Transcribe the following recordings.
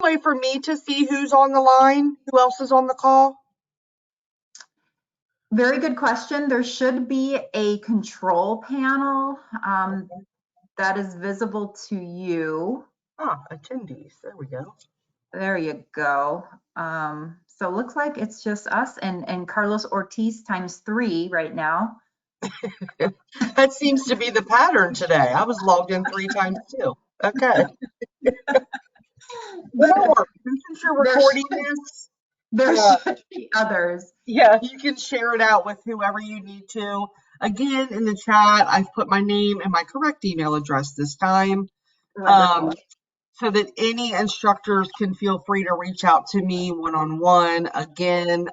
way for me to see who's on the line? Who else is on the call? Very good question. There should be a control panel that is visible to you. Ah, attendees. There we go. There you go. So it looks like it's just us and Carlos Ortiz ×3 right now. That seems to be the pattern today. I was logged in 3 times too. Okay. Well, since you're recording this, there should be others. Yeah, you can share it out with whoever you need to. Again, in the chat, I've put my name and my correct email address this time, so that any instructors can feel free to reach out to me one-on-one. Again,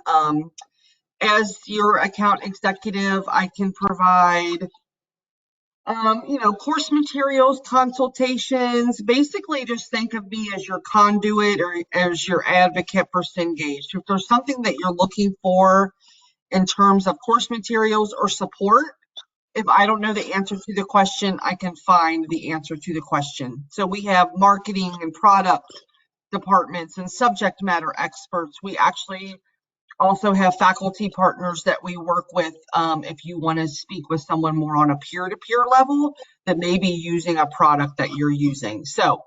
as your account executive, I can provide course materials, consultations. Basically, just think of me as your conduit or as your advocate for Cengage. If there's something that you're looking for in terms of course materials or support, if I don't know the answer to the question, I can find the answer to the question. So we have marketing and product departments and subject matter experts. We actually also have faculty partners that we work with if you want to speak with someone more on a peer-to-peer level that may be using a product that you're using. So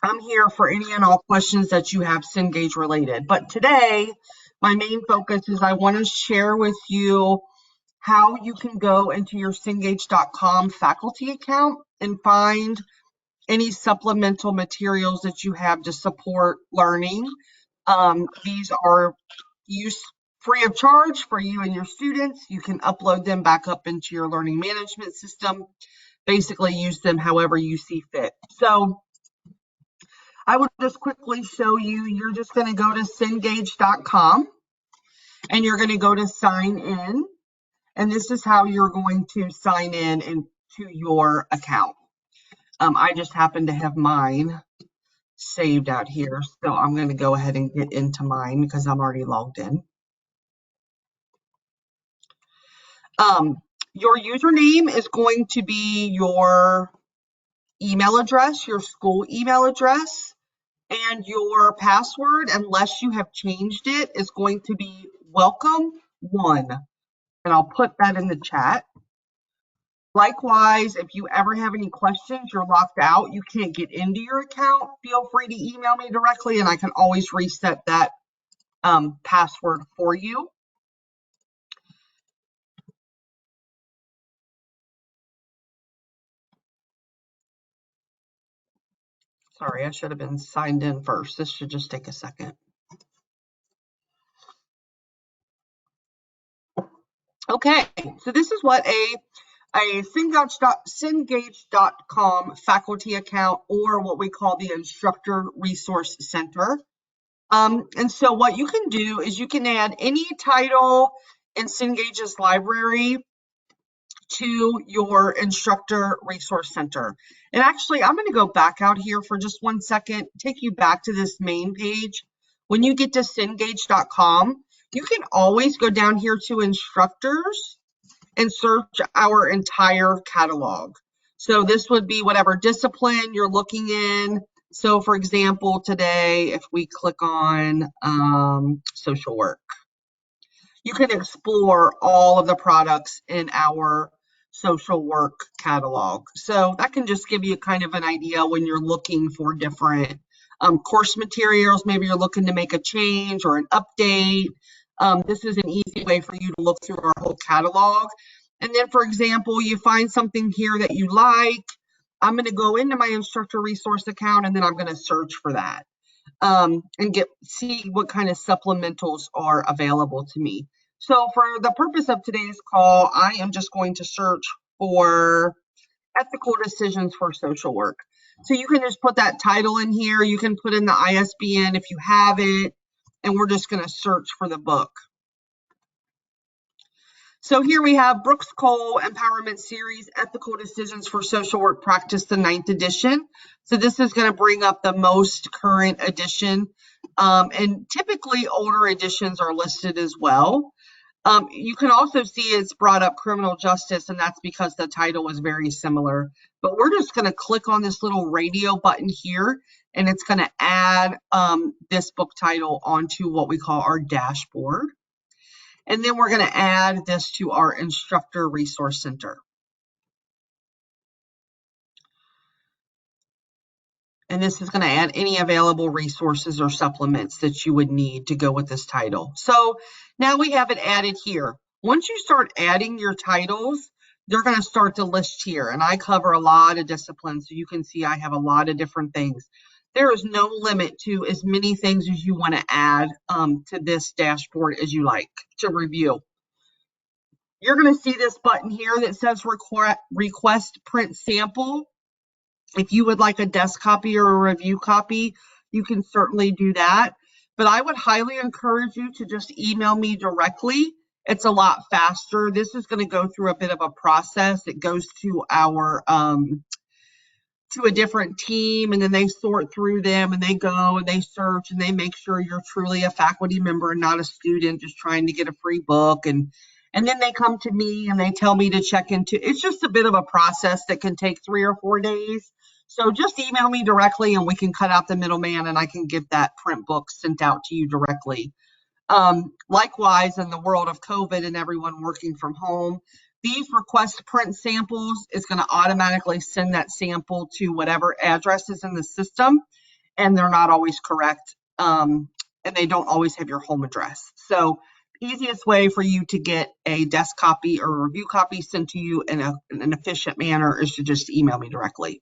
I'm here for any and all questions that you have Cengage related. But today, my main focus is I want to share with you how you can go into your Cengage.com faculty account and find any supplemental materials that you have to support learning. These are used free of charge for you and your students. You can upload them back up into your learning management system, basically use them however you see fit. So I would just quickly show you, you're just going to go to Cengage.com and you're going to go to sign in. And this is how you're going to sign in into your account. I just happen to have mine saved out here. So I'm going to go ahead and get into mine because I'm already logged in. Your username is going to be your email address, your school email address, and your password, unless you have changed it, is going to be welcome1. And I'll put that in the chat. Likewise, if you ever have any questions, you're locked out, you can't get into your account, feel free to email me directly and I can always reset that password for you. Sorry, I should have been signed in first. This should just take a second. Okay, so this is what a Cengage.com faculty account, or what we call the Instructor Resource Center. And so what you can do is you can add any title in Cengage's library to your Instructor Resource Center. And actually, I'm going to go back out here for just 1 second, take you back to this main page. When you get to Cengage.com, you can always go down here to Instructors and search our entire catalog. So this would be whatever discipline you're looking in. So for example, today, if we click on social work, you can explore all of the products in our social work catalog. So that can just give you kind of an idea when you're looking for different course materials. Maybe you're looking to make a change or an update. This is an easy way for you to look through our whole catalog. And then, for example, you find something here that you like. I'm going to go into my instructor resource account and then I'm going to search for that and see what kind of supplementals are available to me. So for the purpose of today's call, I am just going to search for ethical decisions for social work. So you can just put that title in here. You can put in the ISBN if you have it, and we're just going to search for the book. So here we have Brooks Cole Empowerment Series, Ethical Decisions for Social Work Practice, the 9th edition. So this is going to bring up the most current edition. And typically older editions are listed as well. You can also see it's brought up criminal justice, and that's because the title is very similar. But we're just going to click on this little radio button here, and it's going to add this book title onto what we call our dashboard. And then we're going to add this to our Instructor Resource Center. And this is going to add any available resources or supplements that you would need to go with this title. So now we have it added here. Once you start adding your titles, they're going to start to list here. And I cover a lot of disciplines, so you can see I have a lot of different things. There is no limit to as many things as you want to add to this dashboard as you like to review. You're going to see this button here that says request print sample. If you would like a desk copy or a review copy, you can certainly do that. But I would highly encourage you to just email me directly. It's a lot faster. This is going to go through a bit of a process. It goes to our to a different team, and then they sort through them, and they go and they search, and they make sure you're truly a faculty member and not a student just trying to get a free book. And then they come to me and they tell me to check into. It's just a bit of a process that can take 3 or 4 days. So just email me directly and we can cut out the middleman, and I can get that print book sent out to you directly. Likewise, in the world of COVID and everyone working from home, these request print samples is going to automatically send that sample to whatever address is in the system, and they're not always correct, and they don't always have your home address. So easiest way for you to get a desk copy or a review copy sent to you in an efficient manner is to just email me directly.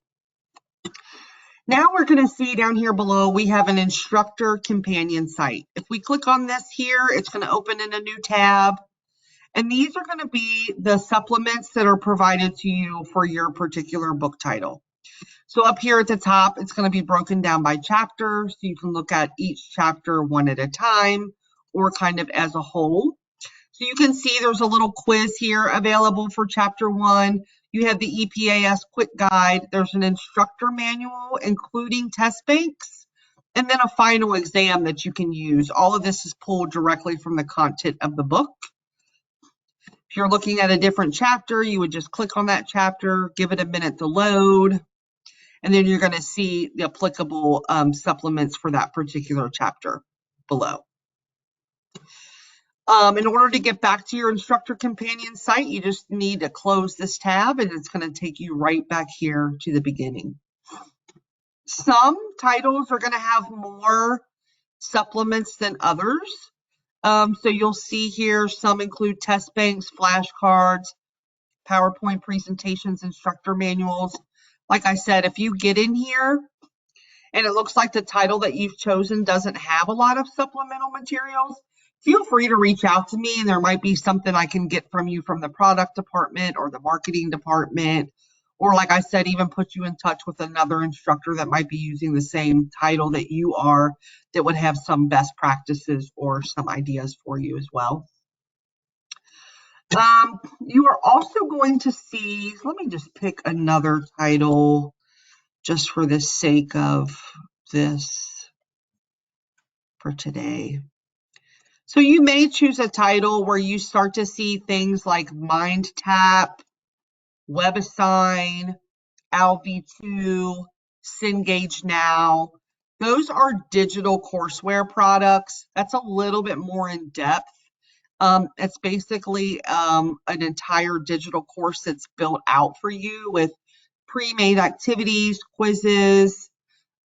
Now we're going to see down here below, we have an instructor companion site. If we click on this here, it's going to open in a new tab. And these are going to be the supplements that are provided to you for your particular book title. So up here at the top, it's going to be broken down by chapter. So you can look at each chapter one at a time or kind of as a whole. So you can see there's a little quiz here available for chapter 1. You have the EPAS quick guide. There's an instructor manual, including test banks, and then a final exam that you can use. All of this is pulled directly from the content of the book. If you're looking at a different chapter, you would just click on that chapter, give it a minute to load, and then you're going to see the applicable supplements for that particular chapter below. In order to get back to your instructor companion site, you just need to close this tab, and it's going to take you right back here to the beginning. Some titles are going to have more supplements than others. So you'll see here some include test banks, flashcards, PowerPoint presentations, instructor manuals. Like I said, if you get in here and it looks like the title that you've chosen doesn't have a lot of supplemental materials, feel free to reach out to me, and there might be something I can get from you from the product department or the marketing department, or like I said, even put you in touch with another instructor that might be using the same title that you are, that would have some best practices or some ideas for you as well. You are also going to see, let me just pick another title just for the sake of this for today. So you may choose a title where you start to see things like MindTap, WebAssign, AlV2, Cengage Now. Those are digital courseware products. That's a little bit more in depth. It's basically an entire digital course that's built out for you with pre-made activities, quizzes,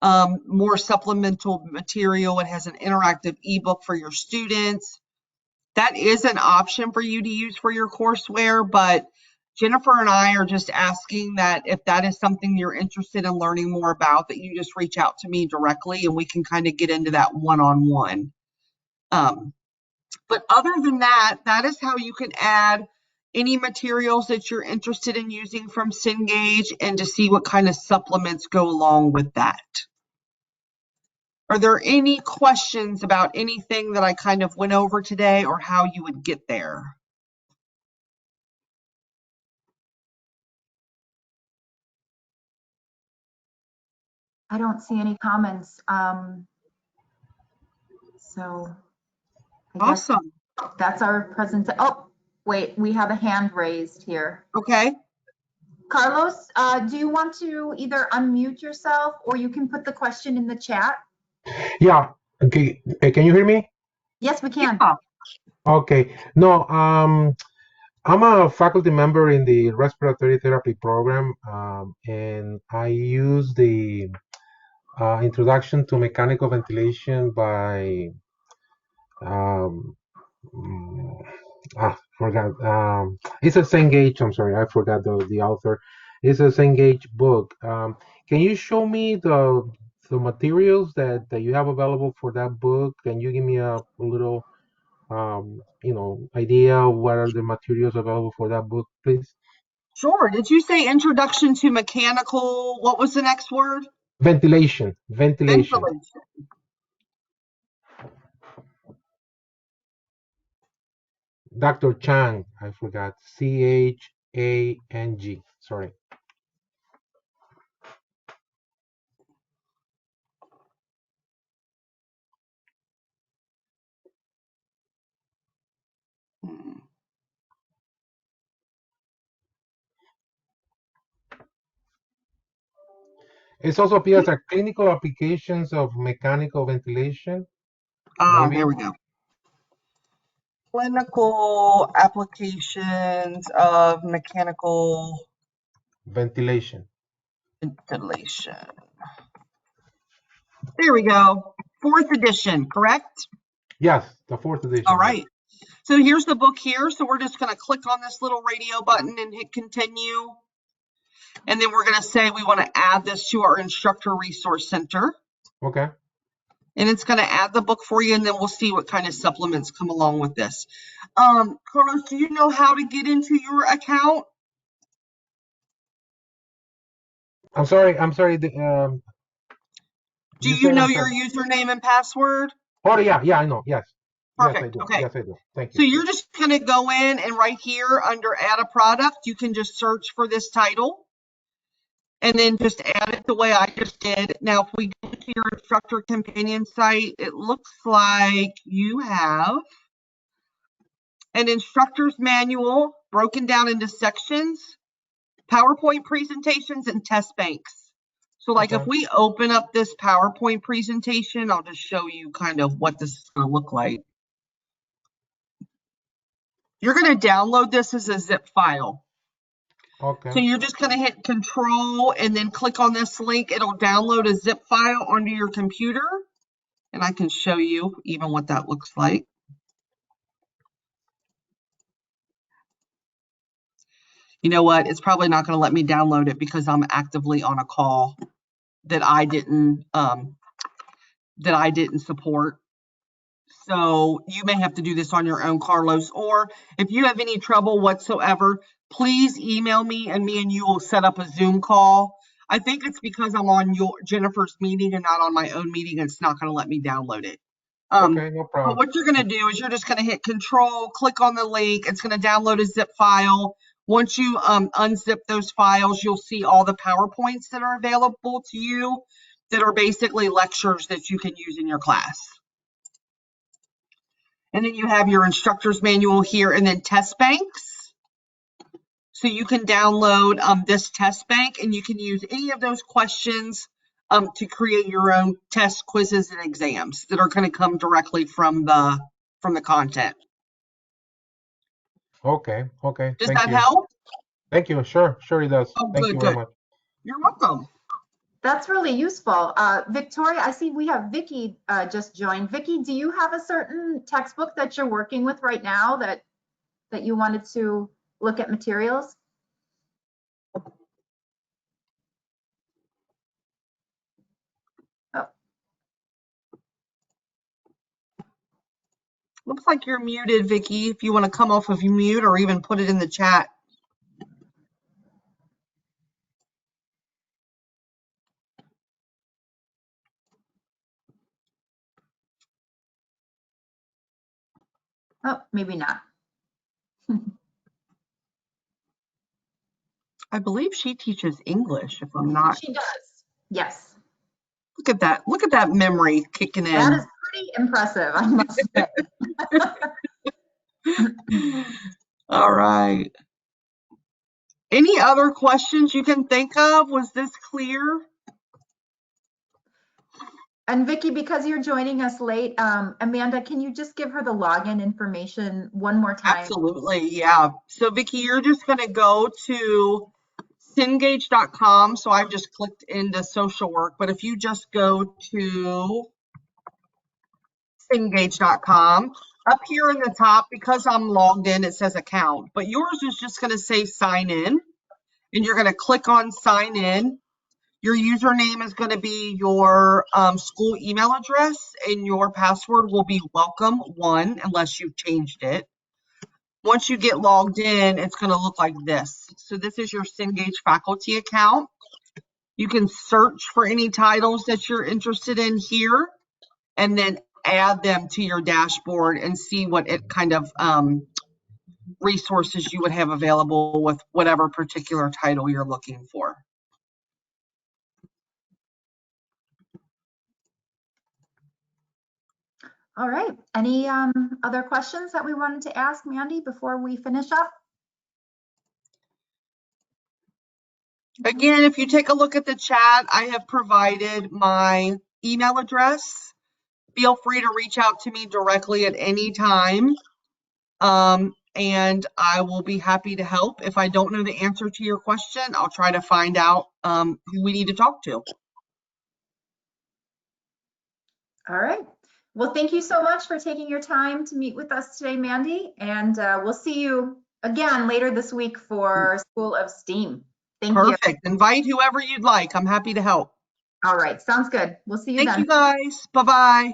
more supplemental material. It has an interactive ebook for your students. That is an option for you to use for your courseware, but Jennifer and I are just asking that if that is something you're interested in learning more about, that you just reach out to me directly and we can kind of get into that one-on-one. But other than that, that is how you can add any materials that you're interested in using from Cengage and to see what kind of supplements go along with that. Are there any questions about anything that I kind of went over today or how you would get there? I don't see any comments. So I guess Awesome. that's our presentation. Oh, wait, we have a hand raised here. Okay. Carlos, do you want to either unmute yourself or you can put the question in the chat? Yeah. Okay. Can you hear me? Yes, we can. Yeah. Okay. No. I'm a faculty member in the respiratory therapy program, and I use the introduction to mechanical ventilation by um, mm, forgot. It's a Cengage. I'm sorry, I forgot the author. It's a Cengage book. Can you show me the materials that you have available for that book? Can you give me a little idea what are the materials available for that book, please? Sure. Did you say introduction to mechanical? What was the next word? Ventilation. Ventilation. Dr. Chang, I forgot. Chang. Sorry. Hmm. It also appears as clinical applications of mechanical ventilation, There maybe we go. Clinical applications of mechanical ventilation. ventilation. There we go. 4th edition, correct? Yes, the 4th All edition. Yes. right. So here's the book here. So we're just going to click on this little radio button and hit continue. And then we're going to say we want to add this to our instructor resource center. Okay. And it's going to add the book for you, and then we'll see what kind of supplements come along with this. Carlos, do you know how to get into your account? I'm sorry. Do You you said know I'm your sorry. username and password? Oh yeah, I know. Yes. Yes, I Perfect. do. Okay. Yes, I do. Thank So you. you're just going to go in and right here under add a product, you can just search for this title and then just add it the way I just did. Now, if we go to your instructor companion site, it looks like you have an instructor's manual broken down into sections, PowerPoint presentations, and test banks. So like if Okay. we open up this PowerPoint presentation, I'll just show you kind of what this is going to look like. You're going to download this as a zip file. Okay. So you're just going to hit control and then click on this link. It'll download a zip file onto your computer. And I can show you even what that looks like. You know what? It's probably not going to let me download it because I'm actively on a call that I didn't support. So you may have to do this on your own, Carlos, or if you have any trouble whatsoever, please email me and you will set up a Zoom call. I think it's because I'm on Jennifer's meeting and not on my own meeting. It's not going to let me download it. Okay, no But problem. what you're going to do is you're just going to hit control, click on the link. It's going to download a zip file. Once you unzip those files, you'll see all the PowerPoints that are available to you that are basically lectures that you can use in your class. And then you have your instructor's manual here and then test banks. So you can download this test bank and you can use any of those questions to create your own test quizzes and exams that are going to come directly from the content. Okay. Does Thank that you. help? Thank you. Sure, it does. Oh, Thank you very much. You're welcome. That's really useful. Victoria, I see we have Vicky just joined. Vicky, do you have a certain textbook that you're working with right now that you wanted to look at materials? Oh. Looks like you're muted, Vicky, if you want to come off of mute or even put it in the chat. Oh, maybe not. I believe she teaches English, if I'm not. She does. Yes. Look at that. Look at that memory kicking in. That is pretty impressive, I must say. All right. Any other questions you can think of? Was this clear? And Vicki, because you're joining us late, Amanda, can you just give her the login information one more time? Absolutely, yeah. So Vicki, you're just gonna go to Cengage.com. So I've just clicked into social work, but if you just go to Cengage.com, up here in the top, because I'm logged in, it says account, but yours is just gonna say sign in, and you're gonna click on sign in. Your username is gonna be your school email address, and your password will be welcome1 unless you've changed it. Once you get logged in, it's going to look like this. So this is your Cengage faculty account. You can search for any titles that you're interested in here and then add them to your dashboard and see what it kind of resources you would have available with whatever particular title you're looking for. All right. Any other questions that we wanted to ask Mandy before we finish up? Again, if you take a look at the chat, I have provided my email address. Feel free to reach out to me directly at any time. And I will be happy to help. If I don't know the answer to your question, I'll try to find out who we need to talk to. All right. Well, thank you so much for taking your time to meet with us today, Mandy. And we'll see you again later this week for School of STEAM. Thank you. Perfect. Invite whoever you'd like. I'm happy to help. All right. Sounds good. We'll see you then. Thank you guys. Bye-bye.